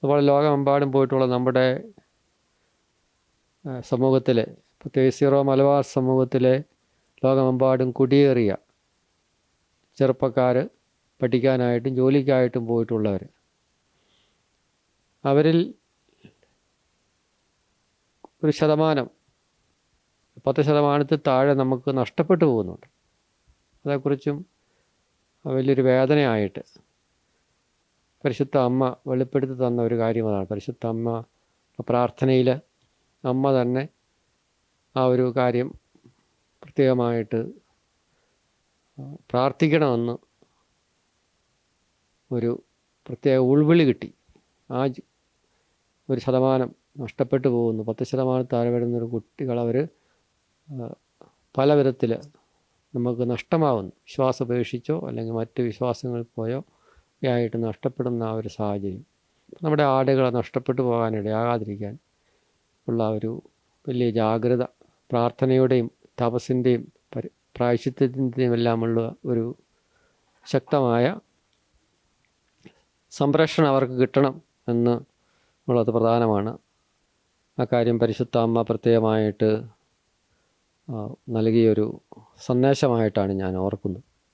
അതുപോലെ ലോകമെമ്പാടും പോയിട്ടുള്ള നമ്മുടെ സമൂഹത്തിലെ, പ്രത്യേകിച്ച് സീറോ മലബാർ സമൂഹത്തിലെ ലോകമെമ്പാടും കുടിയേറിയ ചെറുപ്പക്കാർ, പഠിക്കാനായിട്ടും ജോലിക്കായിട്ടും പോയിട്ടുള്ളവർ, അവരിൽ ഒരു ശതമാനം, 10% താഴെ നമുക്ക് നഷ്ടപ്പെട്ടു പോകുന്നുണ്ട്. അതേക്കുറിച്ചും വലിയൊരു വേദനയായിട്ട് പരിശുദ്ധ അമ്മ വെളിപ്പെടുത്തി തന്ന ഒരു കാര്യം അതാണ്. പരിശുദ്ധ അമ്മ പ്രാർത്ഥനയിൽ അമ്മ തന്നെ ആ ഒരു കാര്യം പ്രത്യേകമായിട്ട് പ്രാർത്ഥിക്കണമെന്ന് ഒരു പ്രത്യേക ഉൾവിളി കിട്ടി. ആ ഒരു ശതമാനം നഷ്ടപ്പെട്ടു പോകുന്നു, 10% താഴെ വരുന്നൊരു കുട്ടികൾ, അവർ പല വിധത്തിൽ നമുക്ക് നഷ്ടമാകുന്നു. വിശ്വാസം ഉപേക്ഷിച്ചോ അല്ലെങ്കിൽ മറ്റ് വിശ്വാസങ്ങളിൽ പോയോ ആയിട്ട് നഷ്ടപ്പെടുന്ന ആ ഒരു സാഹചര്യം. നമ്മുടെ ആടുകളെ നഷ്ടപ്പെട്ടു പോകാനിടയാകാതിരിക്കാൻ ഉള്ള ഒരു വലിയ ജാഗ്രത, പ്രാർത്ഥനയുടെയും തപസ്സിൻ്റെയും പ്രായശ്ചിത്തത്തിൻ്റെയും എല്ലാമുള്ള ഒരു ശക്തമായ സംരക്ഷണം അവർക്ക് കിട്ടണം എന്ന് ഉള്ളത് പ്രധാനമാണ്. ആ കാര്യം പരിശുദ്ധ അമ്മ പ്രത്യേകമായിട്ട് നൽകിയൊരു സന്ദേശമായിട്ടാണ് ഞാൻ ഓർക്കുന്നത്.